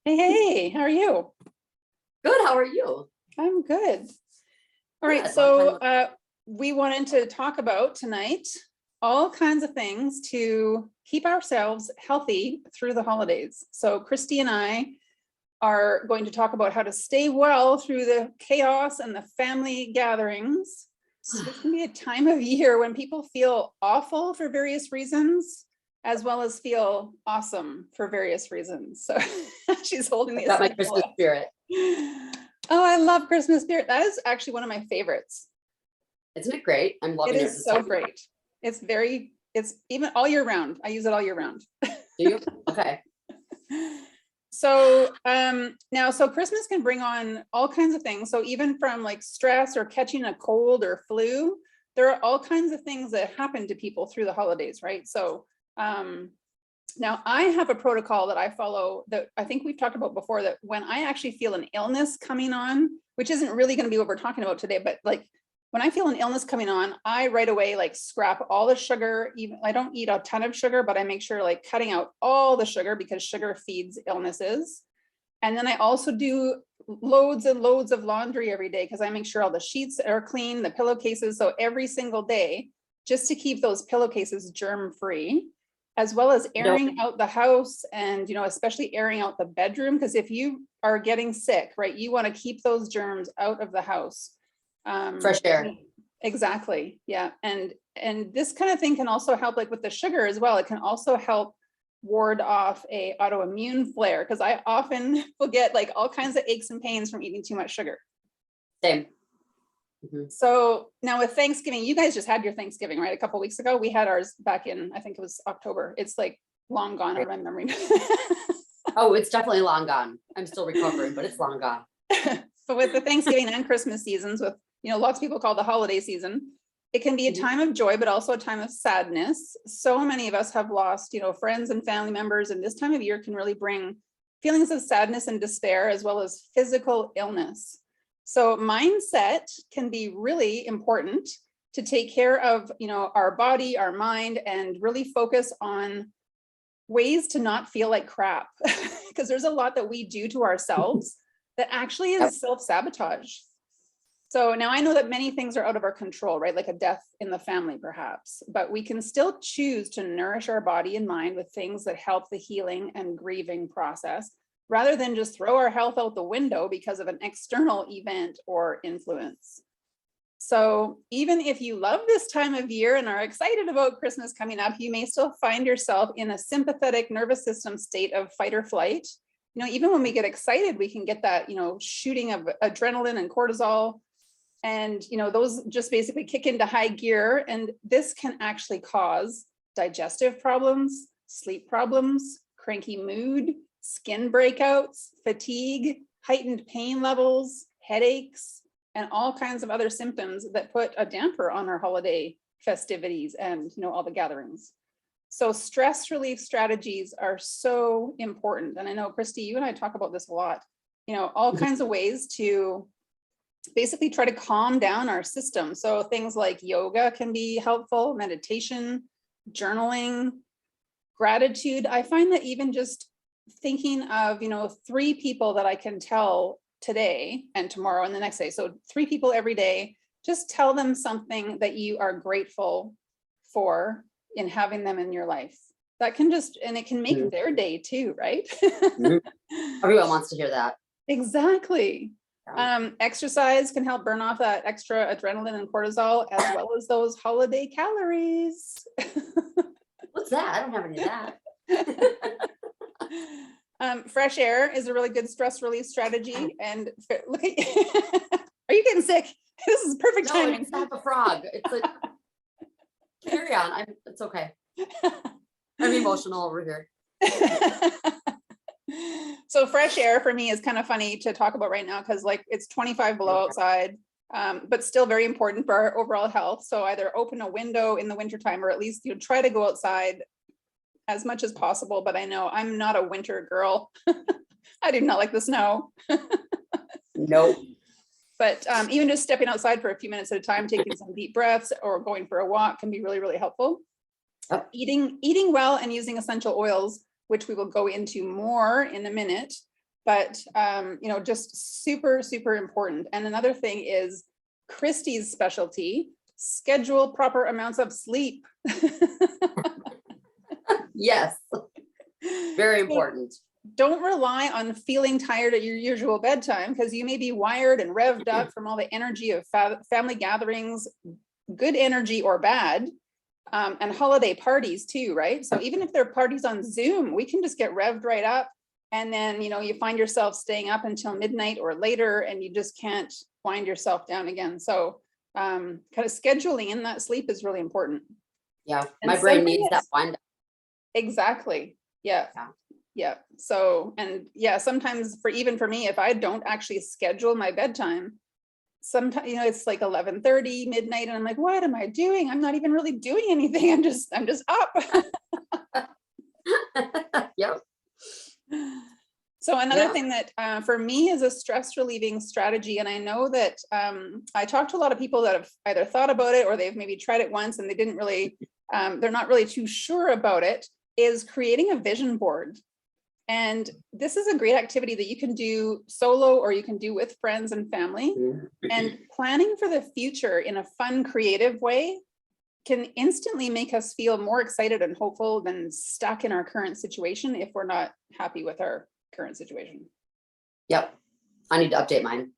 Hey, how are you? Good. How are you? I'm good. All right, Good. so we wanted to talk about tonight all kinds of things to keep ourselves healthy through the holidays. So Christy and I are going to talk about how to stay well through the chaos and the family gatherings. So this can be a time of year when people feel awful for various reasons, as well as feel awesome for various reasons. So she's holding the Got my Christmas spirit. Oh, I love Christmas spirit. That is actually one of my favorites. Isn't it great? I'm loving it. It is so great. It's even all year round. I use it all year round. Do you? Okay. So so Christmas can bring on all kinds of things. So even from like stress or catching a cold or flu, there are all kinds of things that happen to people through the holidays, right? So now I have a protocol that I follow that I think we've talked about before, that when I actually feel an illness coming on, which isn't really going to be what we're talking about today, but like when I feel an illness coming on, I right away like scrap all the sugar. Even I don't eat a ton of sugar, but I make sure like cutting out all the sugar because sugar feeds illnesses. And then I also do loads and loads of laundry every day because I make sure all the sheets are clean, the pillowcases. So every single day, just to keep those pillowcases germ free, as well as airing out the house and, especially airing out the bedroom. Because if you are getting sick, right, you want to keep those germs out of the house. Fresh air. Exactly. Yeah. And this kind of thing can also help, like with the sugar as well. It can also help ward off a autoimmune flare, because I often will get like all kinds of aches and pains from eating too much sugar. Same. Mm-hmm. So now with Thanksgiving, you guys just had your Thanksgiving, right? A couple of weeks ago. We had ours back in, I think it was October. It's like long gone out of my memory. Oh, it's definitely long gone. I'm still recovering, but it's long gone. So with the Thanksgiving and Christmas seasons, with, lots of people call the holiday season, it can be a time of joy, but also a time of sadness. So many of us have lost, friends and family members, and this time of year can really bring feelings of sadness and despair, as well as physical illness. So mindset can be really important to take care of, our body, our mind, and really focus on ways to not feel like crap, because there's a lot that we do to ourselves that actually is self-sabotage. So now I know that many things are out of our control, right? Like a death in the family, perhaps, but we can still choose to nourish our body and mind with things that help the healing and grieving process, rather than just throw our health out the window because of an external event or influence. So even if you love this time of year and are excited about Christmas coming up, you may still find yourself in a sympathetic nervous system state of fight or flight. Even when we get excited, we can get that, shooting of adrenaline and cortisol. And, those just basically kick into high gear. And this can actually cause digestive problems, sleep problems, cranky mood, skin breakouts, fatigue, heightened pain levels, headaches, and all kinds of other symptoms that put a damper on our holiday festivities and, all the gatherings. So stress relief strategies are so important. And I know, Christy, you and I talk about this a lot, all kinds of ways to basically try to calm down our system. So things like yoga can be helpful, meditation, journaling, gratitude. I find that even just thinking of, 3 people that I can tell today and tomorrow and the next day. So 3 people every day, just tell them something that you are grateful for in having them in your life. That can and it can make their day too, right? Everyone wants to hear that. Exactly. Exercise can help burn off that extra adrenaline and cortisol, as well as those holiday calories. What's that? I don't have any of that. Fresh air is a really good stress relief strategy. And look at are you getting sick? This is perfect timing. It's not a frog. It's like carry on. It's okay. I'm emotional over here. So fresh air for me is kind of funny to talk about right now, because like it's 25 below outside, but still very important for our overall health. So either open a window in the wintertime, or at least try to go outside as much as possible. But I know I'm not a winter girl. I do not like the snow. Nope. But even just stepping outside for a few minutes at a time, taking some deep breaths or going for a walk can be really, really helpful. Eating well and using essential oils, which we will go into more in a minute, but, just super, super important. And another thing is Christy's specialty, schedule proper amounts of sleep. Yes, very important. Don't rely on feeling tired at your usual bedtime, because you may be wired and revved up from all the energy of family gatherings, good energy or bad, and holiday parties too, right? So even if they're parties on Zoom, we can just get revved right up, and then you find yourself staying up until midnight or later, and you just can't wind yourself down again. So kind of scheduling in that sleep is really important. Yeah, And my brain needs that wind. Exactly. Yeah. Yeah. So, and yeah, sometimes for me, if I don't actually schedule my bedtime, sometimes, it's like 11:30, midnight, and I'm like, what am I doing? I'm not even really doing anything. I'm just up. Yep. So another thing that for me is a stress relieving strategy. And I know that I talked to a lot of people that have either thought about it or they've maybe tried it once and they didn't really, they're not really too sure about it, is creating a vision board. And this is a great activity that you can do solo or you can do with friends and family. And planning for the future in a fun, creative way can instantly make us feel more excited and hopeful than stuck in our current situation if we're not happy with our current situation. Yep. I need to update mine.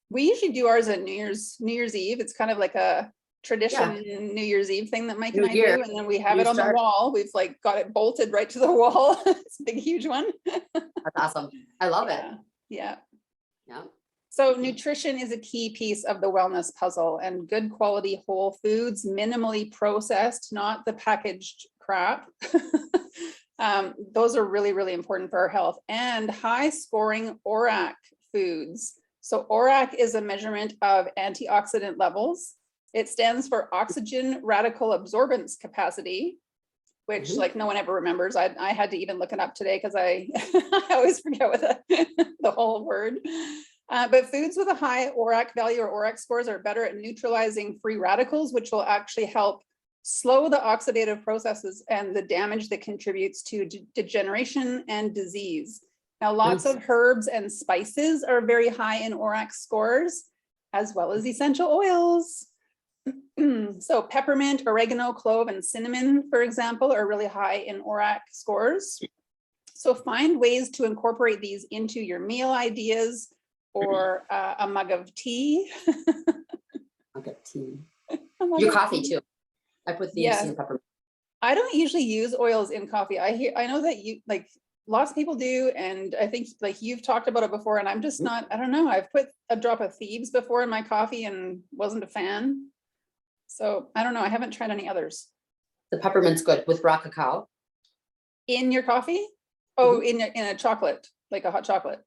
We usually do ours at New Year's Eve. It's kind of like a tradition New Year's Eve thing that Mike and I do, and then we have it on the wall. We've like got it bolted right to the wall. It's a big, huge one. That's awesome. I love it. Yeah. Yeah. So nutrition is a key piece of the wellness puzzle, and good quality whole foods, minimally processed, not the packaged crap. Those are really, really important for our health, and high scoring ORAC foods. So ORAC is a measurement of antioxidant levels. It stands for oxygen radical absorbance capacity, which like no one ever remembers. I had to even look it up today because I always forget what the whole word. But foods with a high ORAC value or ORAC scores are better at neutralizing free radicals, which will actually help slow the oxidative processes and the damage that contributes to degeneration and disease. Now, lots of herbs and spices are very high in ORAC scores, as well as essential oils. So peppermint, oregano, clove, and cinnamon, for example, are really high in ORAC scores. So find ways to incorporate these into your meal ideas or a mug of tea. Mug of tea. Your coffee too. I put these in peppermint. I don't usually use oils in coffee. I know that you like lots of people do, and I think like you've talked about it before, and I'm just not, I don't know. I've put a drop of thieves before in my coffee and wasn't a fan. So I don't know. I haven't tried any others. The peppermint's good with raw cacao. In your coffee? Oh, in a chocolate, like a hot chocolate.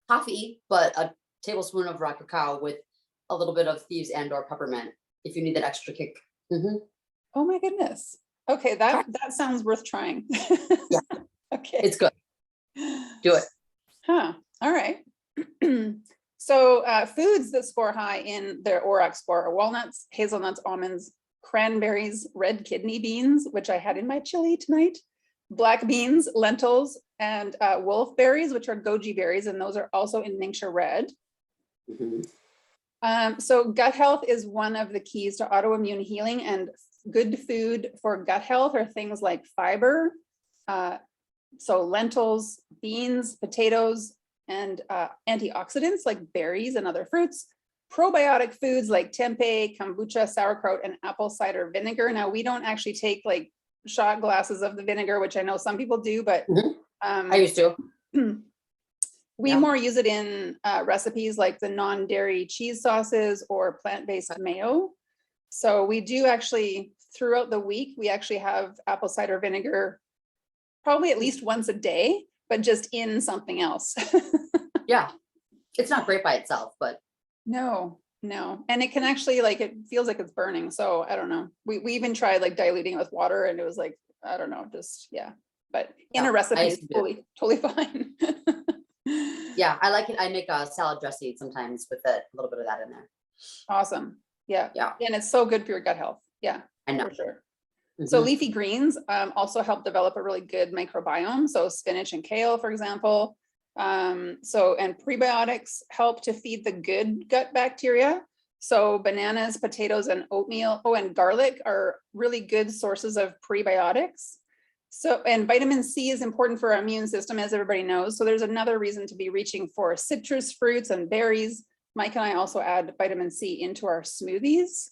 Coffee, but a tablespoon of raw cacao with a little bit of thieves and or peppermint if you need that extra kick. Oh my goodness. Okay, that sounds worth trying. Yeah. Okay. It's good. Do it. Huh. All right. So foods that score high in their ORAC score are walnuts, hazelnuts, almonds, cranberries, red kidney beans, which I had in my chili tonight, black beans, lentils, and wolfberries, which are goji berries, and those are also in Ningxia red. So gut health is one of the keys to autoimmune healing, and good food for gut health are things like fiber, so lentils, beans, potatoes, and antioxidants like berries and other fruits, probiotic foods like tempeh, kombucha, sauerkraut, and apple cider vinegar. Now, we don't actually take like shot glasses of the vinegar, which I know some people do, but I used to. We more use it in recipes like the non-dairy cheese sauces or plant-based mayo. So we do actually, throughout the week, we actually have apple cider vinegar probably at least once a day, but just in something else. Yeah. It's not great by itself, but. No. And it can actually, like, it feels like it's burning. So I don't know. We even tried like diluting it with water and it was like, I don't know, just, yeah. But in a recipe is totally fine. Yeah, I like it. I make a salad dressing sometimes with a little bit of that in there. Awesome. Yeah. Yeah. And it's so good for your gut health. Yeah, I know. For sure. So leafy greens also help develop a really good microbiome. So spinach and kale, for example, And prebiotics help to feed the good gut bacteria. So bananas, potatoes, and oatmeal, and garlic are really good sources of prebiotics. So, and vitamin C is important for our immune system, as everybody knows. So there's another reason to be reaching for citrus fruits and berries. Mike and I also add vitamin C into our smoothies.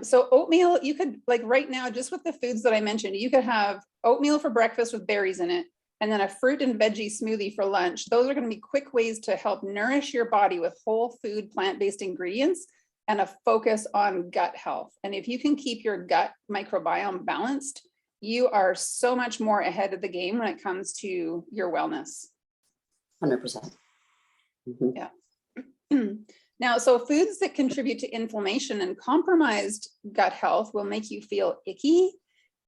So oatmeal, you could, like right now, just with the foods that I mentioned, you could have oatmeal for breakfast with berries in it, and then a fruit and veggie smoothie for lunch. Those are going to be quick ways to help nourish your body with whole food, plant-based ingredients and a focus on gut health. And if you can keep your gut microbiome balanced, you are so much more ahead of the game when it comes to your wellness. 100%. Yeah. Now, so foods that contribute to inflammation and compromised gut health will make you feel icky.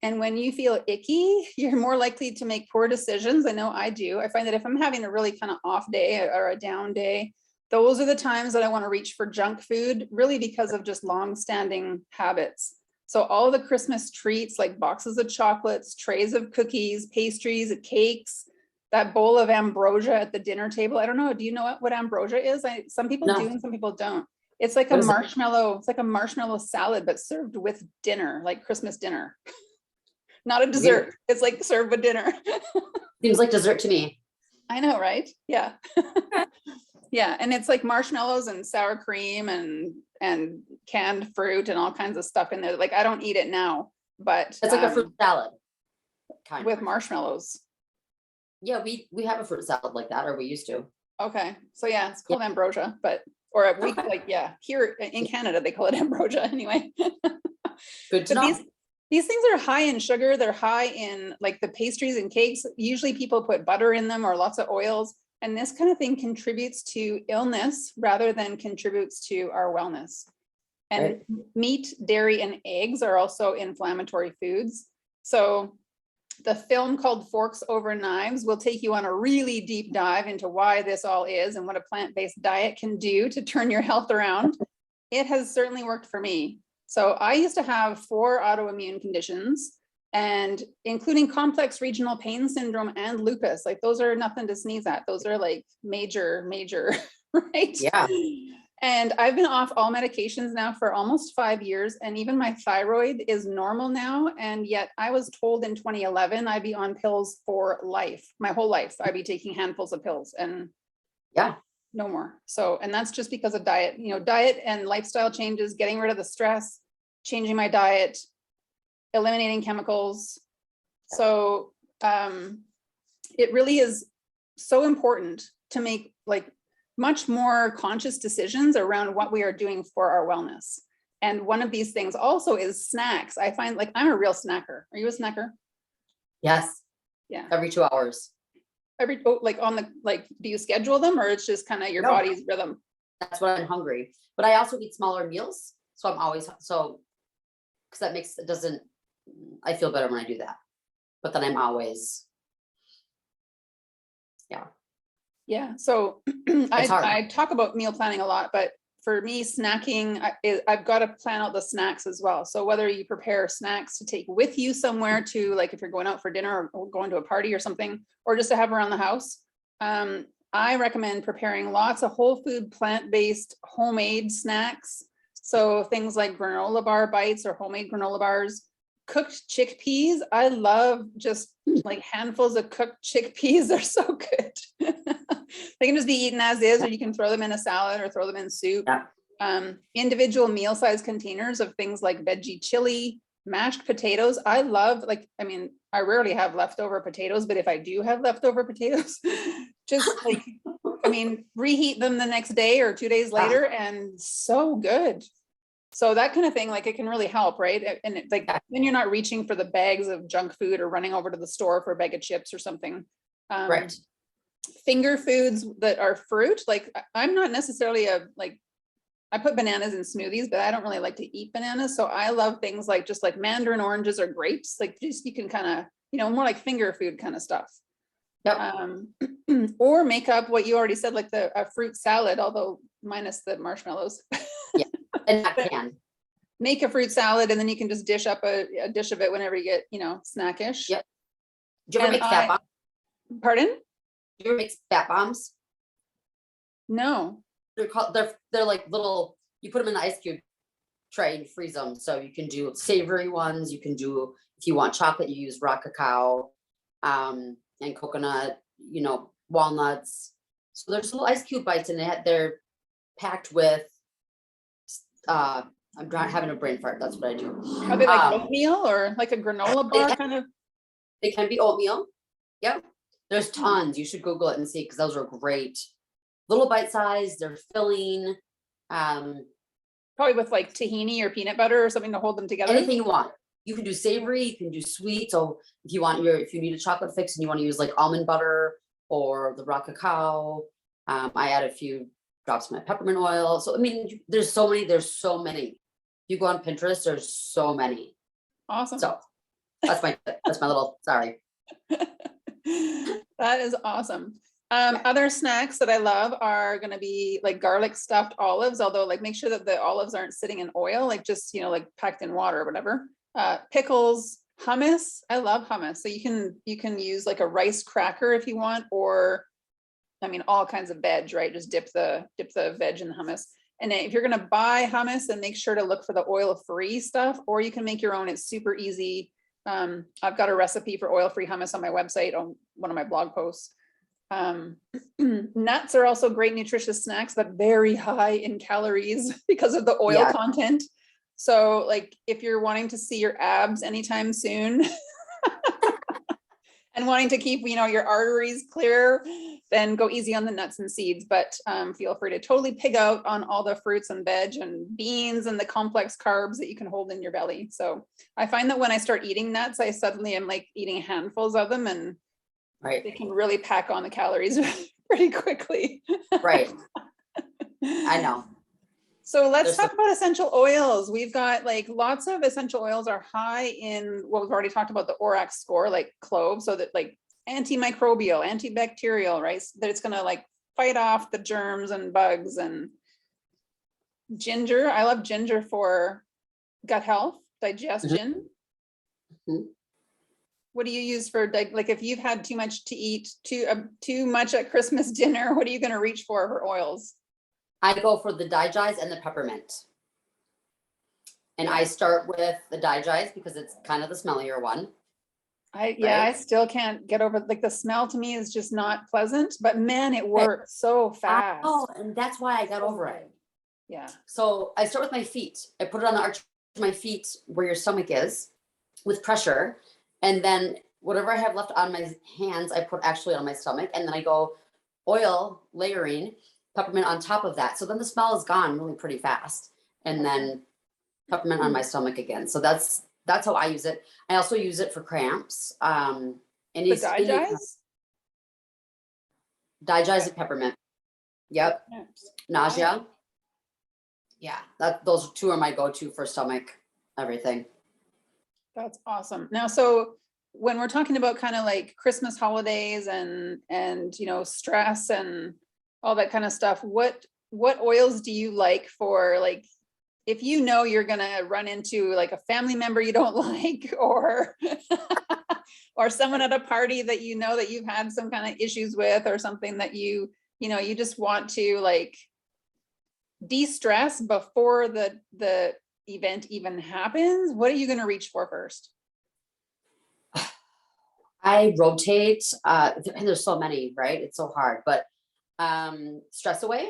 And when you feel icky, you're more likely to make poor decisions. I know I do. I find that if I'm having a really kind of off day or a down day, those are the times that I want to reach for junk food, really because of just long-standing habits. So all the Christmas treats, like boxes of chocolates, trays of cookies, pastries, cakes, that bowl of ambrosia at the dinner table. I don't know. Do you know what ambrosia is? Some people do and some people don't. It's like a marshmallow. It's like a marshmallow salad, but served with dinner, like Christmas dinner. Not a dessert. Weird. It's like served with dinner. Seems like dessert to me. I know, right? Yeah. Yeah. And it's like marshmallows and sour cream and canned fruit and all kinds of stuff in there. Like I don't eat it now, but it's like a fruit salad. Kind with marshmallows. Yeah, we have a fruit salad like that, or we used to. Okay. So yeah, it's called ambrosia, but here in Canada, they call it ambrosia anyway. Good to know. These things are high in sugar. They're high in like the pastries and cakes. Usually people put butter in them or lots of oils. And this kind of thing contributes to illness rather than contributes to our wellness. And meat, dairy, and eggs are also inflammatory foods. So the film called Forks Over Knives will take you on a really deep dive into why this all is and what a plant-based diet can do to turn your health around. It has certainly worked for me. So I used to have 4 autoimmune conditions, and including complex regional pain syndrome and lupus. Like those are nothing to sneeze at. Those are like major, right? Yeah. And I've been off all medications now for almost 5 years. And even my thyroid is normal now. And yet I was told in 2011, I'd be on pills for life, my whole life. I'd be taking handfuls of pills and no more. So, and that's just because of diet, diet and lifestyle changes, getting rid of the stress, changing my diet, eliminating chemicals. So it really is so important to make like much more conscious decisions around what we are doing for our wellness. And one of these things also is snacks. I find like I'm a real snacker. Are you a snacker? Yes. Yeah. Every 2 hours. Do you schedule them or it's just kind of your body's rhythm? That's when I'm hungry. But I also eat smaller meals. So I'm always, because that I feel better when I do that. But then I'm always, Yeah. So I talk about meal planning a lot, but for me, snacking, I've got to plan out the snacks as well. So whether you prepare snacks to take with you somewhere to, like if you're going out for dinner or going to a party or something, or just to have around the house, I recommend preparing lots of whole food, plant-based, homemade snacks. So things like granola bar bites or homemade granola bars, cooked chickpeas. I love just like handfuls of cooked chickpeas. They're so good. They can just be eaten as is, or you can throw them in a salad or throw them in soup. Individual meal-sized containers of things like veggie chili, mashed potatoes. I love, I rarely have leftover potatoes, but if I do have leftover potatoes, just reheat them the next day or 2 days later, and so good. So that kind of thing, like it can really help, right? And it's like then you're not reaching for the bags of junk food or running over to the store for a bag of chips or something. Right. Finger foods that are fruit, like I'm not necessarily I put bananas in smoothies, but I don't really like to eat bananas. So I love things like just like mandarin oranges or grapes, like just you can kind of, more like finger food kind of stuff. Or make up what you already said, like a fruit salad, although minus the marshmallows. And I can make a fruit salad, and then you can just dish up a dish of it whenever you get, snackish. Yep. Do you ever make fat bombs? Pardon? You ever make bat bombs? No. They're like little, you put them in the ice cube tray and freeze them. So you can do savory ones. You can do, if you want chocolate, you use raw cacao, and coconut, walnuts. So there's little ice cube bites, and they're packed with, I'm not having a brain fart. That's what I do. Are they like oatmeal or like a granola bar kind of? They can be oatmeal. Yep. There's tons. You should Google it and see, because those are great. Little bite size. They're filling. Probably with like tahini or peanut butter or something to hold them together. Anything you want. You can do savory. You can do sweet. So if you need a chocolate fix and you want to use like almond butter or the raw cacao, I add a few drops of my peppermint oil. So I mean, there's so many. You go on Pinterest. There's so many. Awesome. So that's my little, sorry. That is awesome. Other snacks that I love are going to be like garlic stuffed olives, although like make sure that the olives aren't sitting in oil, like just, like packed in water or whatever. Pickles, hummus. I love hummus. So you can use like a rice cracker if you want, or I mean, all kinds of veg, right? Just dip the veg in the hummus. And then if you're going to buy hummus, then make sure to look for the oil-free stuff, or you can make your own. It's super easy. I've got a recipe for oil-free hummus on my website on one of my blog posts. Nuts are also great nutritious snacks, but very high in calories because of the oil content. So like if you're wanting to see your abs anytime soon and wanting to keep, your arteries clear, then go easy on the nuts and seeds, but feel free to totally pig out on all the fruits and veg and beans and the complex carbs that you can hold in your belly. So I find that when I start eating nuts, I suddenly am like eating handfuls of them, and they can really pack on the calories pretty quickly. Right. I know. So let's talk about essential oils. We've got like lots of essential oils are high in what we've already talked about, the ORAC score, like clove, so that like antimicrobial, antibacterial, right? That it's going to like fight off the germs and bugs. And ginger. I love ginger for gut health, digestion. Mm-hmm. What do you use for like if you've had too much to eat, too much at Christmas dinner? What are you going to reach for oils? I go for the digest and the peppermint. And I start with the digest because it's kind of the smellier one. I still can't get over, like the smell to me is just not pleasant, but man, it works so fast. Oh, and that's why I got over it. Yeah. So I start with my feet. I put it on the arch of my feet where your stomach is with pressure. And then whatever I have left on my hands, I put actually on my stomach. And then I go oil layering, peppermint on top of that. So then the smell is gone really pretty fast. And then peppermint on my stomach again. So that's how I use it. I also use it for cramps. And it's digest and peppermint. Yep. Nausea. Yeah, those two are my go-to for stomach, everything. That's awesome. Now, so when we're talking about kind of like Christmas holidays and stress and all that kind of stuff, what oils do you like for, like, if you're gonna run into like a family member you don't like, or or someone at a party that that you've had some kind of issues with, or something that you just want to like de-stress before the event even happens? What are you going to reach for first? I rotate, and there's so many, right? It's so hard, but Stress Away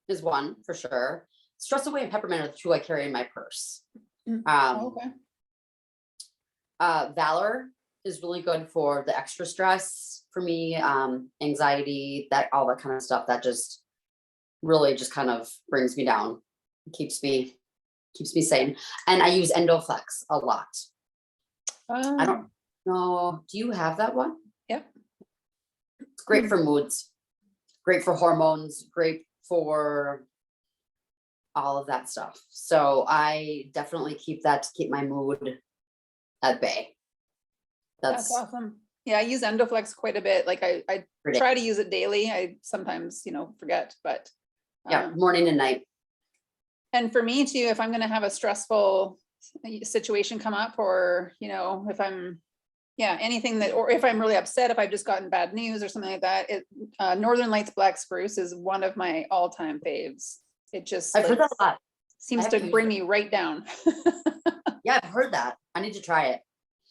is one for sure. Stress Away and peppermint are the two I carry in my purse. Okay. Valor is really good for the extra stress for me, anxiety, all that kind of stuff that just really just kind of brings me down, keeps me sane. And I use Endoflex a lot. I don't know. Do you have that one? Yep. It's great for moods, great for hormones, great for all of that stuff. So I definitely keep that to keep my mood at bay. That's awesome. Yeah, I use Endoflex quite a bit. Like I try to use it daily. I sometimes, forget, but morning and night. And for me too, if I'm going to have a stressful situation come up, or, if I'm, Yeah, anything that, or if I'm really upset, if I've just gotten bad news or something like that, Northern Lights Black Spruce is one of my all-time faves. It just I've heard that a lot. seems have to to use bring it. me right down. Yeah, I've heard that. I need to try it.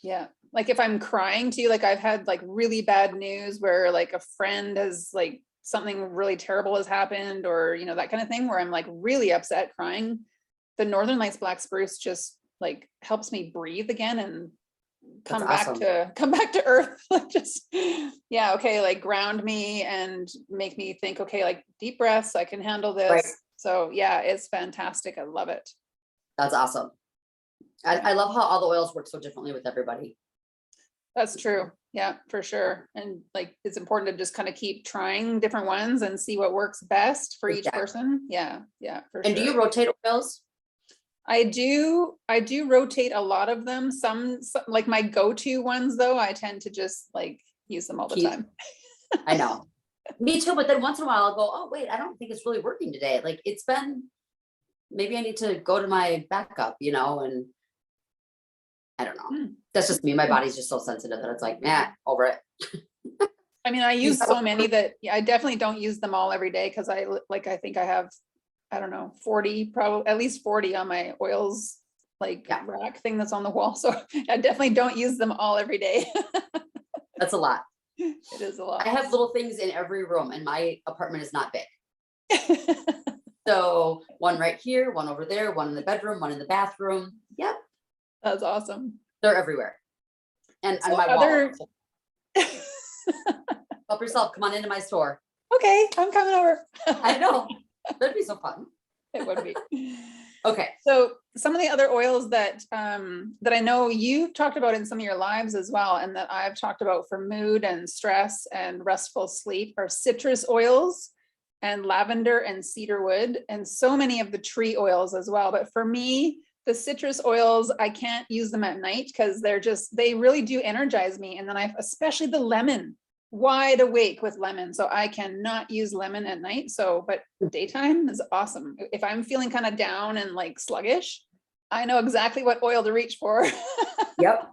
Yeah, like if I'm crying too, like I've had like really bad news where like a friend has like something really terrible has happened, or you know, that kind of thing, where I'm like really upset crying. The Northern Lights Black Spruce just like helps me breathe again and That's come awesome. come back to earth. Like just, yeah, okay, like ground me and make me think, okay, like deep breaths, I can handle this. Right. So yeah, it's fantastic. I love it. That's awesome. I love how all the oils work so differently with everybody. That's true. Yeah, for sure. And like, it's important to just kind of keep trying different ones and see what works best for each Exactly. person. Yeah, yeah, for And sure. do you rotate oils? I do rotate a lot of them. Some like my go-to ones though, I tend to just like use them all the time. I know. Me too, but then once in a while I'll go, oh wait, I don't think it's really working today. Like it's been, maybe I need to go to my backup, you know, and I don't know. That's just me. My body's just so sensitive that it's like, nah, over it. I mean, I use so many that I definitely don't use them all every day because I think I have, I don't know, 40, probably at least 40 on my oils like rack thing that's on the wall. So I definitely don't use them all every day. That's a lot. It is a lot. I have little things in every room and my apartment is not big. So one right here, one over there, one in the bedroom, one in the bathroom. Yep. That's awesome. They're everywhere. And So on my other... wall. Help yourself. Come on into my store. Okay, I'm coming over. I know. That'd be so fun. It would be. Okay. So some of the other oils that that I know you've talked about in some of your lives as well, and that I've talked about for mood and stress and restful sleep, are citrus oils and lavender and cedarwood, and so many of the tree oils as well. But for me, the citrus oils, I can't use them at night because they really do energize me. And then especially the lemon, wide awake with lemon. So I cannot use lemon at night. So, but daytime is awesome. If I'm feeling kind of down and like sluggish, I know exactly what oil to reach for. Yep.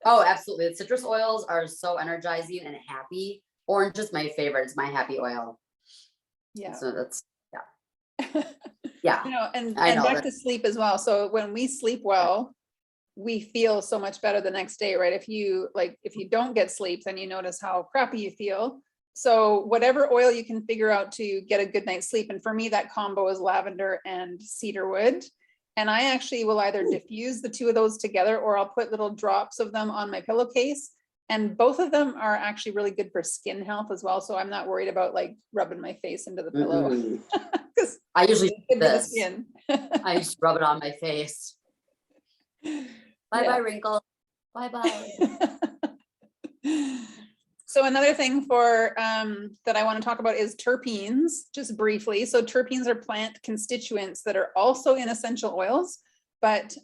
Oh, absolutely. The citrus oils are so energizing and happy. Orange is my favorite. It's my happy oil. Yeah. So that's, yeah. You know, and back to sleep as well. So when we sleep well, we feel so much better the next day, right? If you don't get sleep, then you notice how crappy you feel. So whatever oil you can figure out to get a good night's sleep. And for me, that combo is lavender and cedarwood. And I actually will either diffuse the two of those together, or I'll put little drops of them on my pillowcase. And both of them are actually really good for skin health as well. So I'm not worried about like rubbing my face into the pillow. I usually do this. Skin. I just rub it on my face. Bye-bye, wrinkle. Bye-bye. So another thing for that I want to talk about is terpenes, just briefly. So terpenes are plant constituents that are also in essential oils, but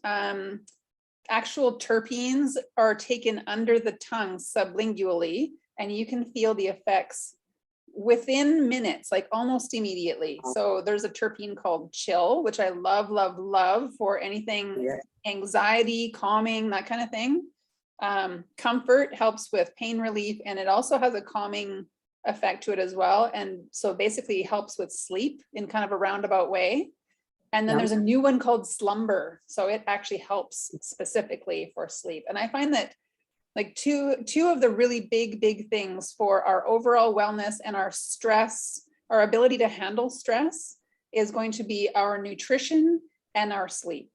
actual terpenes are taken under the tongue sublingually, and you can feel the effects within minutes, like almost immediately. So there's a terpene called chill, which I love, love, love for anything anxiety, calming, that kind of thing. Comfort helps with pain relief, and it also has a calming effect to it as well. And so basically helps with sleep in kind of a roundabout way. And then there's a new one called slumber. So it actually helps specifically for sleep. And I find that like two of the really big things for our overall wellness and our stress, our ability to handle stress, is going to be our nutrition and our sleep.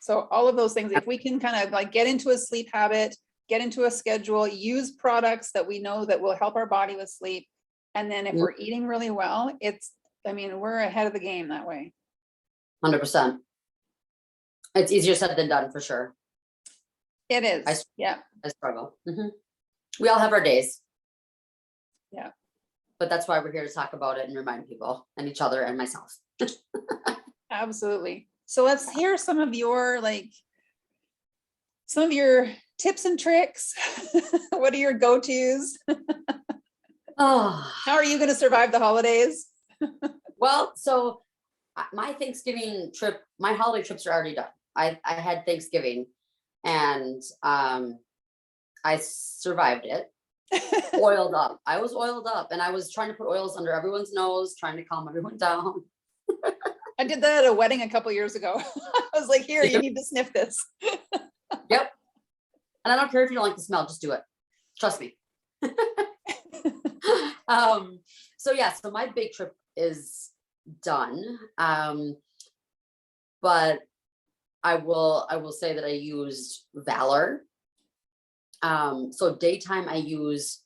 So all of those things, if we can kind of like get into a sleep habit, get into a schedule, use products that we know that will help our body with sleep. And then if we're eating really well, we're ahead of the game that way. 100%. It's easier said than done for sure. It is. I struggle. We all have our days. Yeah. But that's why we're here to talk about it and remind people and each other and myself. Absolutely. So let's hear some of your tips and tricks. What are your go-tos? Oh, how are you going to survive the holidays? Well, so my Thanksgiving trip, my holiday trips are already done. I had Thanksgiving, and I survived it. Oiled up. I was oiled up, and I was trying to put oils under everyone's nose, trying to calm everyone down. I did that at a wedding a couple years ago. I was like, here, you need to sniff this. Yep. And I don't care if you don't like the smell, just do it. Trust me. So yeah, so my big trip is done. But I will say that I used Valor. So daytime I use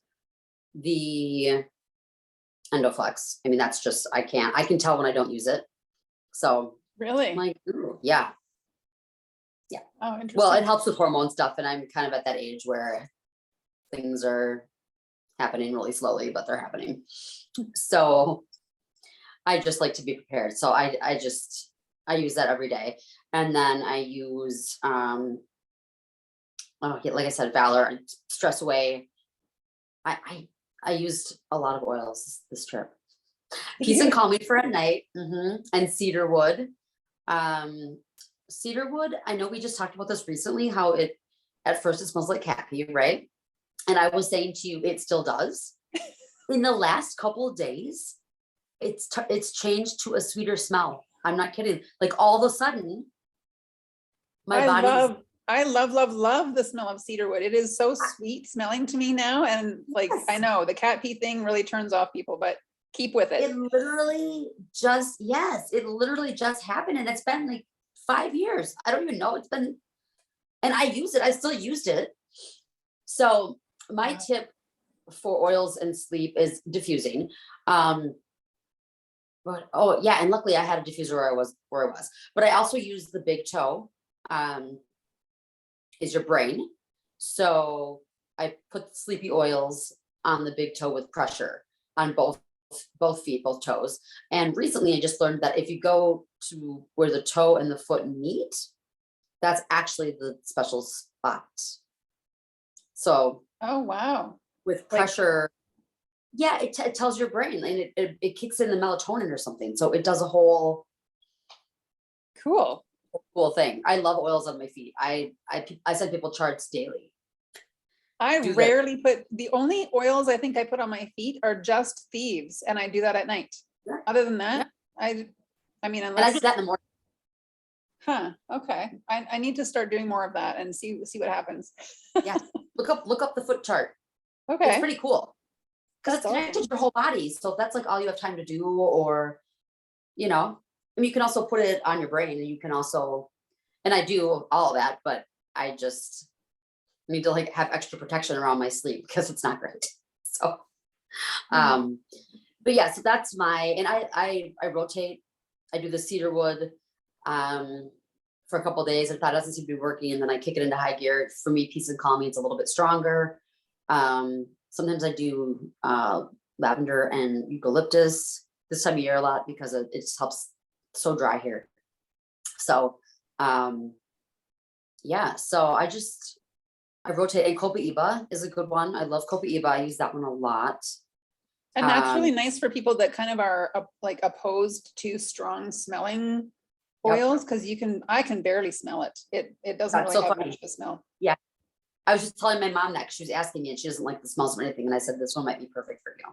the Endoflex. I mean, that's just, I can tell when I don't use it. So Really? I'm like, ooh, yeah. Oh, interesting. Well, it helps with hormone stuff. And I'm kind of at that age where things are happening really slowly, but they're happening. So I just like to be prepared. So I use that every day. And then I use, like I said, Valor and Stress Away. I used a lot of oils this trip. Peace and Calming for at night, and cedarwood. Cedarwood, I know we just talked about this recently, how it at first it smells like cat pee, right? And I was saying to you, it still does. In the last couple of days, it's changed to a sweeter smell. I'm not kidding. Like all of a sudden, I love the smell of cedarwood. It is so sweet smelling to me now. And like, Yes. I know the cat pee thing really turns off people, but keep with it. It literally just happened. And it's been like 5 years. I don't even know. It's been, and I use it. I still used it. So my tip for oils and sleep is diffusing. But oh yeah, and luckily I had a diffuser where I was. But I also use the big toe. Is your brain. So I put sleepy oils on the big toe with pressure on both feet, both toes. And recently I just learned that if you go to where the toe and the foot meet, that's actually the special spot. So Oh, wow. with pressure, yeah, it tells your brain, and it kicks in the melatonin or something. So it does a whole cool thing. I love oils on my feet. I send people charts daily. I rarely put, the only oils I think I put on my feet are just thieves, and I do that at night. Yeah. Other than that, I mean, And I do that in the morning. Huh, okay. I need to start doing more of that and see what happens. Yeah, look up the foot chart. Okay. It's pretty cool because it's connected to your whole body. So if that's like all you have time to do, or I mean, you can also put it on your brain, and you can also, and I do all of that, but I just need to like have extra protection around my sleep because it's not great. So, but yeah, so that's and I rotate. I do the cedarwood for a couple of days. If that doesn't seem to be working, and then I kick it into high gear. For me, Peace and Calming, it's a little bit stronger. Sometimes I do lavender and eucalyptus this time of year a lot because it just helps. So dry here. So yeah, so I rotate. And Copaiba is a good one. I love Copaiba. I use that one a lot. And that's really nice for people that kind of are like opposed to strong smelling oils, because I can barely smell it. It doesn't really have much of a smell. Yeah, I was just telling my mom that she was asking me, and she doesn't like the smells of anything, and I said this one might be perfect for you.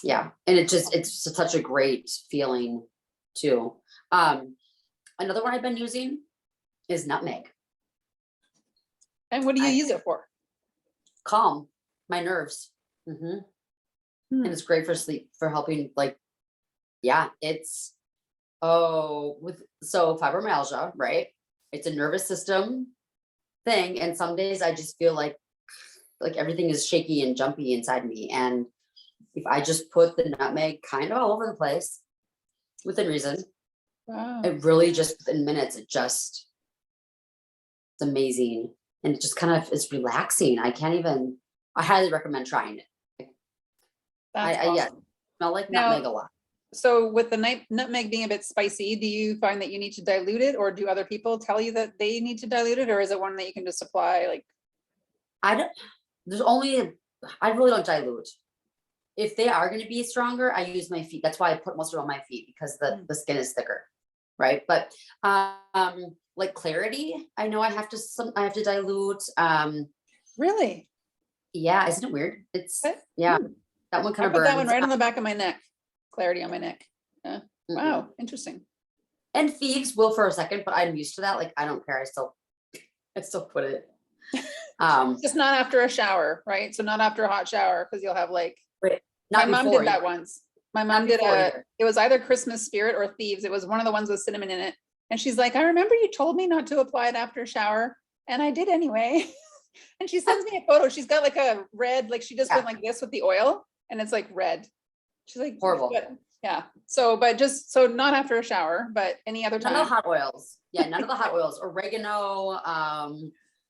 Yeah, and it's such a great feeling too. Another one I've been using is Nutmeg. And what do you use it for? Calm my nerves. And it's great for sleep, for helping, like, yeah, it's so fibromyalgia, right? It's a nervous system thing, and some days I just feel like everything is shaky and jumpy inside me, and if I just put the nutmeg kind of all over the place within reason, it really just within minutes, it's amazing. And it just kind of is relaxing. I highly recommend trying it. Yeah, smell like nutmeg a lot. So with the nutmeg being a bit spicy, do you find that you need to dilute it, or do other people tell you that they need to dilute it, or is it one that you can just apply? Like, I really don't dilute. If they are going to be stronger, I use my feet. That's why I put mustard on my feet, because the skin is thicker, right? But like Clarity, I know I have to dilute. Really? Yeah, isn't it weird? It's Okay. yeah, that one I kind of put that one burns. right on the back of my neck. Clarity on my neck. Yeah. Mhm. Wow, interesting. And thieves will for a second, but I'm used to that. Like I don't care. I still put it. Just not after a shower, right? So not after a hot shower, because you'll have like, Wait, my not mom before did that either. once. My mom did before a, either. it was either Christmas spirit or thieves. It was one of the ones with cinnamon in it. And she's like, I remember you told me not to apply it after a shower, and I did anyway. And she sends me a photo. She's got like a red, like she just Yeah. went like this with the oil, and it's like red. She's like, Horrible. but yeah. So, but just so not after a shower, but any other None of time. the hot oils. Yeah, none of the hot oils. Oregano,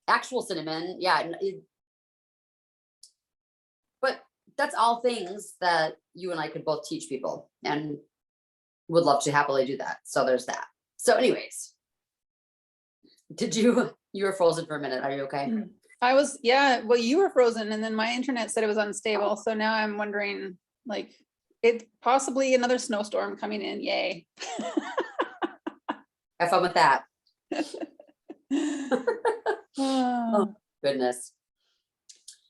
actual cinnamon. Yeah. But that's all things that you and I could both teach people and would love to happily do that. So there's that. So anyways, you were frozen for a minute. Are you okay? I was, yeah, well, you were frozen and then my internet said it was unstable. So now I'm wondering, like, it possibly another snowstorm coming in. Yay. Have fun with that. Oh, Goodness.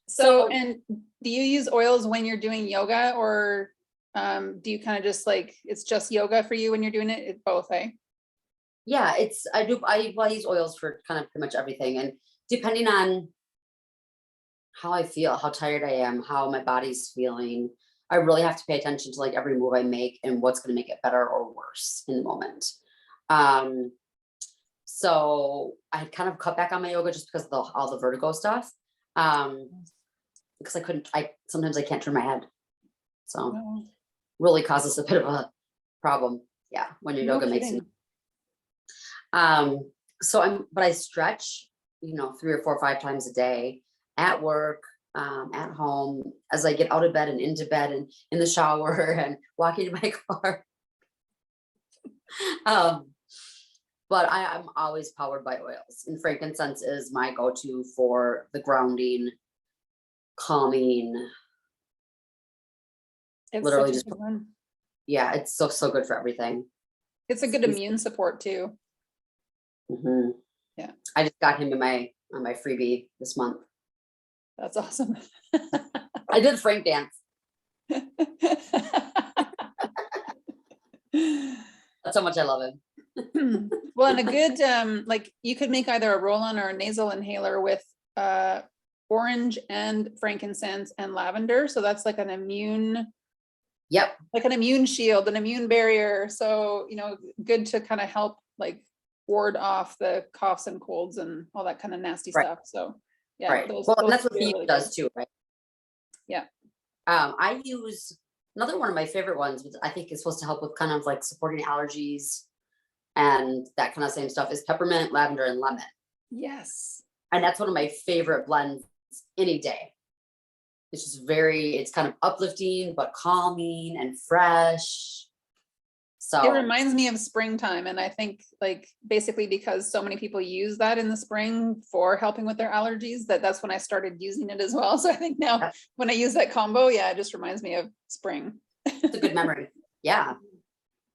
so, and do you use oils when you're doing yoga, or do you kind of just like, it's just yoga for you when you're doing it? It's both, eh? Yeah, I use oils for kind of pretty much everything. And depending on how I feel, how tired I am, how my body's feeling, I really have to pay attention to like every move I make and what's going to make it better or worse in the moment. So I kind of cut back on my yoga just because of all the vertigo stuff. Because sometimes I can't turn my head. So Oh, really causes a bit of a problem. Yeah, when your no yoga makes kidding. you. But I stretch, 3 or 4 or 5 times a day at work, at home, as I get out of bed and into bed and in the shower and walking to my car. But I'm always powered by oils, and frankincense is my go-to for the grounding, calming. It's Literally such a just good one. Yeah, it's so good for everything. It's a good immune support too. Mm-hmm. Yeah. I just got him on my freebie this month. That's awesome. I did the Frank dance. That's how much I love him. Well, and a good, like you could make either a roll-on or a nasal inhaler with orange and frankincense and lavender. So that's like an immune, Yep. like an immune shield, an immune barrier. So, good to kind of help like ward off the coughs and colds and all that kind of nasty stuff. So yeah. Right. Those Well, that's what feel Thief really does good. too, right? Yeah. I use another one of my favorite ones, which I think is supposed to help with kind of like supporting allergies and that kind of same stuff, is peppermint, lavender, and lemon. Yes. And that's one of my favorite blends any day. It's just it's kind of uplifting, but calming and fresh. So it reminds me of springtime. And I think like basically because so many people use that in the spring for helping with their allergies, that's when I started using it as well. So I think now when I use that combo, yeah, it just reminds me of spring. It's a good memory. Yeah.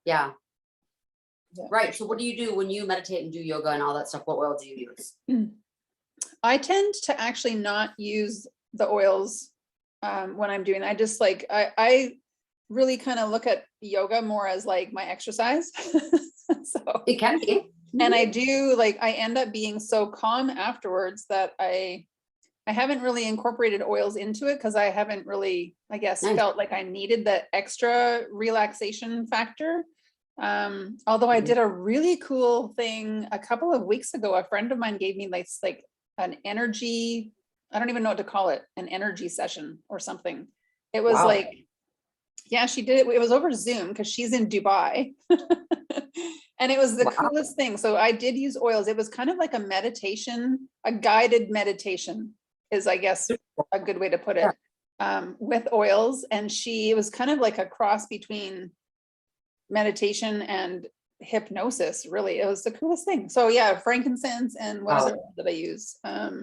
Yeah. Right. So what do you do when you meditate and do yoga and all that stuff? What oil do you use? I tend to actually not use the oils when I'm doing, I just like, I really kind of look at yoga more as like my exercise. So it can be. And I do like, I end up being so calm afterwards that I haven't really incorporated oils into it because I haven't really, I guess, felt like I needed that extra relaxation factor. Although I did a really cool thing a couple of weeks ago. A friend of mine gave me like an energy, I don't even know what to call it, an energy session or something. It was like, yeah, she did it. It was over Zoom because she's in Dubai. And it was the coolest thing. So I did use oils. It was kind of like a meditation, a guided meditation is, I guess, a good way to put it, with oils. And it was kind of like a cross between meditation and hypnosis, really. It was the coolest thing. So yeah, frankincense and what other ones did I use? I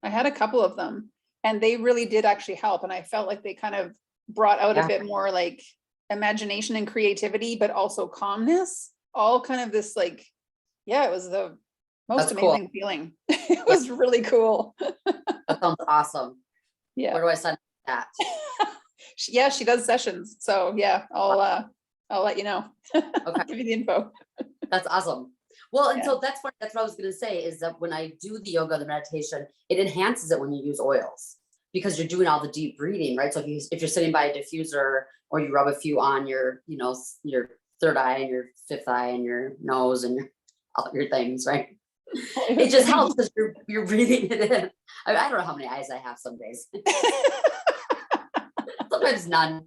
had a couple of them and they really did actually help. And I felt like they kind of brought out a bit more like imagination and creativity, but also calmness, all kind of this like, yeah, it was Most That's cool. amazing feeling. It was really cool. That sounds awesome. Yeah. Where do I sign that? Yeah, she does sessions. So yeah, I'll let you know. Okay. I'll give you the info. That's awesome. Well, and Yeah. so that's what I was going to say is that when I do the yoga, the meditation, it enhances it when you use oils because you're doing all the deep breathing, right? So if you're sitting by a diffuser or you rub a few on your, your third eye and your fifth eye and your nose and all your things, right? It just helps because you're breathing it in. I don't know how many eyes I have some days. Sometimes none.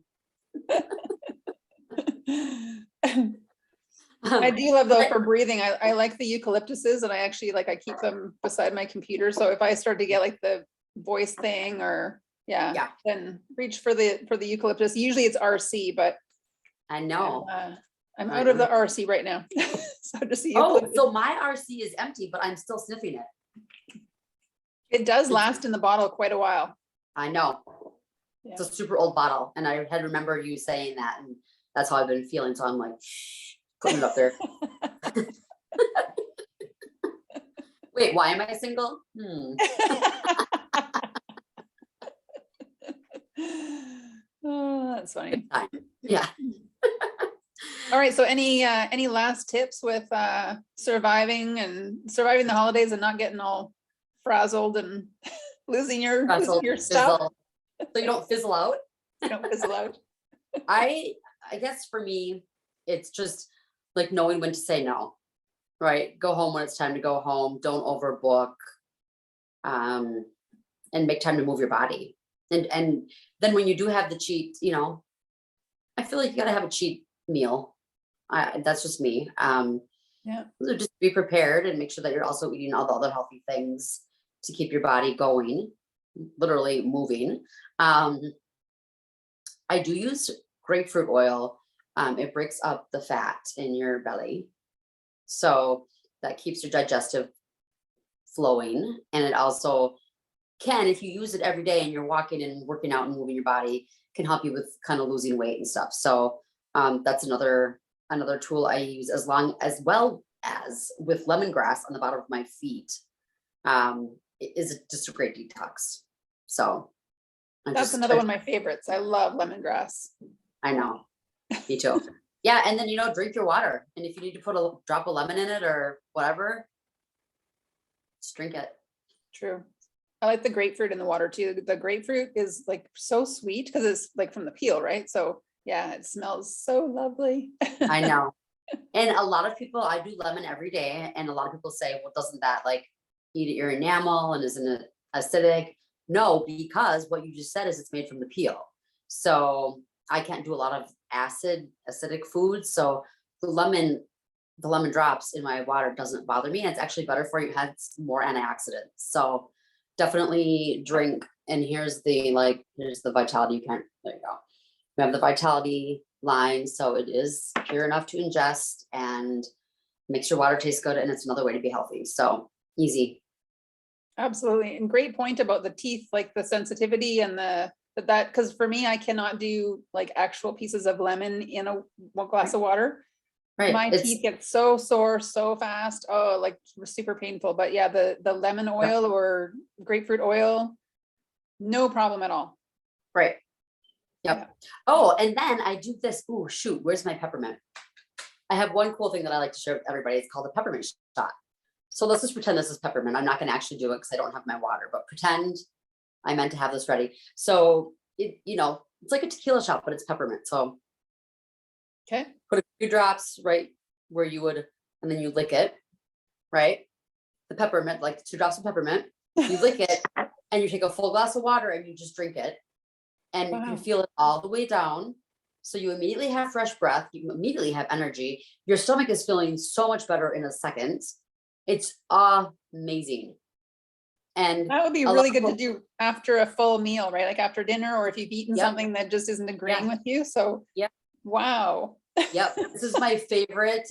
I do love though for breathing. I like the eucalyptuses and I actually I keep them beside my computer. So if I start to get like the voice thing or then reach for the eucalyptus. Usually it's RC, but I know. I'm out of the RC right now. So just so my RC is empty, but I'm still sniffing it. It does last in the bottle quite a while. I know. Yeah. It's a super old bottle. And I had remembered you saying that. And that's how I've been feeling. So I'm like, putting it up there. Wait, why am I single? Oh, that's funny. Yeah. All right. So any last tips with surviving the holidays and not getting all frazzled and losing your stuff? Fizzle. So you don't fizzle out? You don't fizzle out. I guess for me, it's just like knowing when to say no, right? Go home when it's time to go home. Don't overbook, and make time to move your body. And then when you do have the cheat, I feel like you gotta have a cheat meal. That's just me. So just be prepared and make sure that you're also eating all the other healthy things to keep your body going, literally moving. I do use grapefruit oil. It breaks up the fat in your belly. So that keeps your digestive flowing. And it also can, if you use it every day and you're walking and working out and moving your body, can help you with kind of losing weight and stuff. So that's another tool I use as well as with lemongrass on the bottom of my feet. It is just a great detox. So that's another one of my favorites. I love lemongrass. I know. Me too. Yeah. And then, drink your water. And if you need to put a drop of lemon in it or whatever, just drink it. True. I like the grapefruit in the water too. The grapefruit is so sweet because it's from the peel, right? So yeah, it smells so lovely. I know. And a lot of people, I do lemon every day. And a lot of people say, well, doesn't that eat at your enamel and isn't it acidic? No, because what you just said is it's made from the peel. So I can't do a lot of acidic foods. So the lemon drops in my water doesn't bother me. And it's actually better for you. It has more antioxidants. So definitely drink. And here's the Vitality. There you go. We have the Vitality line. So it is pure enough to ingest and makes your water taste good. And it's another way to be healthy. So easy. Absolutely. And great point about the teeth, the sensitivity and that, because for me, I cannot do actual pieces of lemon in one glass of water. Right. My teeth get so sore so fast. Oh, super painful. But yeah, the lemon oil or grapefruit oil, no problem at all. Right. Yep. Yeah. Oh, and then I do this. Oh, shoot. Where's my peppermint? I have one cool thing that I like to share with everybody. It's called a peppermint shot. So let's just pretend this is peppermint. I'm not going to actually do it because I don't have my water, but pretend I meant to have this ready. So it's like a tequila shot, but it's peppermint. So okay, put a few drops right where you would, and then you lick it, right? The peppermint, 2 drops of peppermint, you lick it and you take a full glass of water and you just drink it. And you can feel it all the way down. So you immediately have fresh breath. You immediately have energy. Your stomach is feeling so much better in a second. It's amazing. And that would be really good to do after a full meal, right? After dinner, or if you've eaten something that just isn't agreeing with you. So wow. Yep. This is my favorite.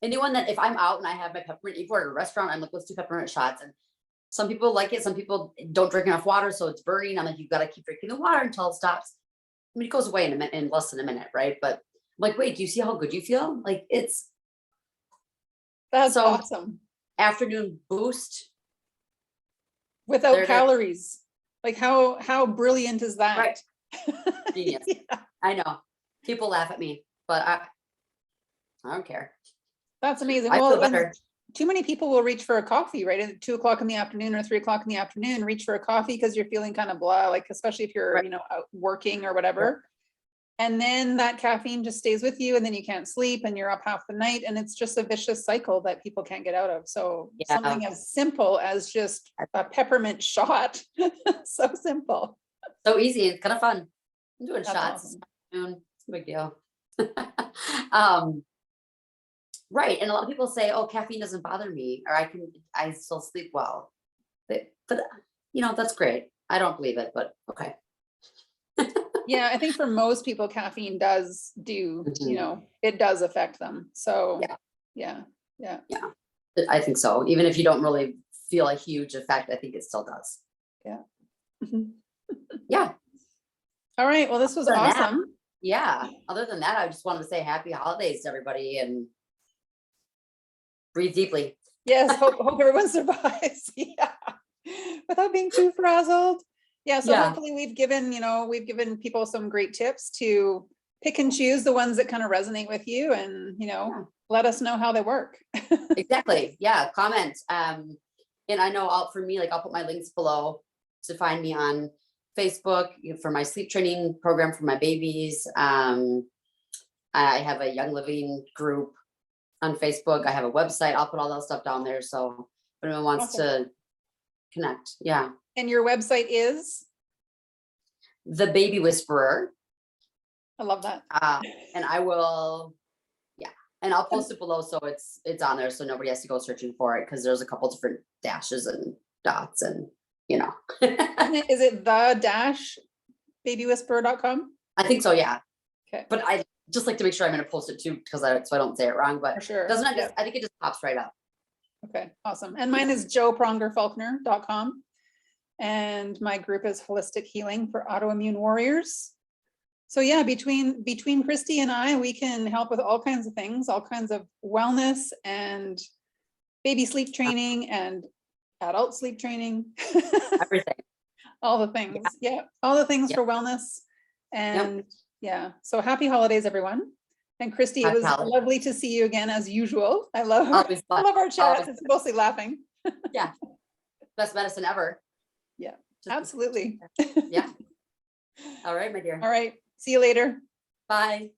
Anyone that if I'm out and I have my peppermint, if we're at a restaurant, I'm like, let's do peppermint shots. And some people like it. Some people don't drink enough water. So it's burning. I'm like, you've got to keep drinking the water until it stops. I mean, it goes away in less than a minute. Right. But I'm like, wait, do you see how good you feel? That's awesome. afternoon boost. Without There it is. calories. Like how brilliant is that? Right. Genius. Yeah, I know. People laugh at me, but I don't care. that's amazing. I feel Well, better. too many people will reach for a coffee, right? At 2 o'clock in the afternoon or 3 o'clock in the afternoon, reach for a coffee because you're feeling kind of blah, like especially if you're, Right. you know, out working or whatever. And then that caffeine just stays with you and then you can't sleep and you're up half the night and it's just a vicious cycle that people can't get out of. So Yeah. something as simple as just a peppermint shot. So simple. So easy. It's kind of fun. I'm doing That's shots. awesome. It's a big deal. Right. And a lot of people say, oh, caffeine doesn't bother me, or I still sleep well. But you know, that's great. I don't believe it, but okay. Yeah, I think for most people, caffeine does do, you know, it does affect them. So yeah. I think so. Even if you don't really feel a huge effect, I think it still does. Yeah. Yeah. All right. Well, this was Other than that, awesome. Yeah. Other than that, I just wanted to say happy holidays to everybody and breathe deeply. Yes. Hope everyone survives. Yeah. Without being too frazzled. Yeah. So hopefully we've given people some great tips to pick and choose the ones that kind of resonate with you and, you know, let us know how they work. Exactly. Yeah. Comment. And I know for me, like I'll put my links below to find me on Facebook for my sleep training program for my babies. I have a Young Living group on Facebook. I have a website. I'll put all that stuff down there. So if anyone wants to connect. Yeah. And your website is? The Baby Whisperer. I love that. And I will, and I'll post it below so it's on there so nobody has to go searching for it because there's a couple different dashes and dots and you know. Is it the babywhisperer.com? I think so, yeah. Okay. But I just like to make sure I'm going to post it too so I don't say it wrong. But for sure. Doesn't it I think it just pops right up. Okay, awesome. And mine is joeprongerfaulkner.com. And my group is Holistic Healing for Autoimmune Warriors. So yeah, between Christy and I, we can help with all kinds of things, all kinds of wellness and baby sleep training and adult sleep training. Everything. All the things. Yeah. All the things for wellness. And yeah. So happy holidays, everyone. And Christy, it was lovely to see you again as usual. I love our chats. It's mostly laughing. Yeah. Best medicine ever. Yeah, absolutely. Yeah. All right, my dear. All right. See you later. Bye.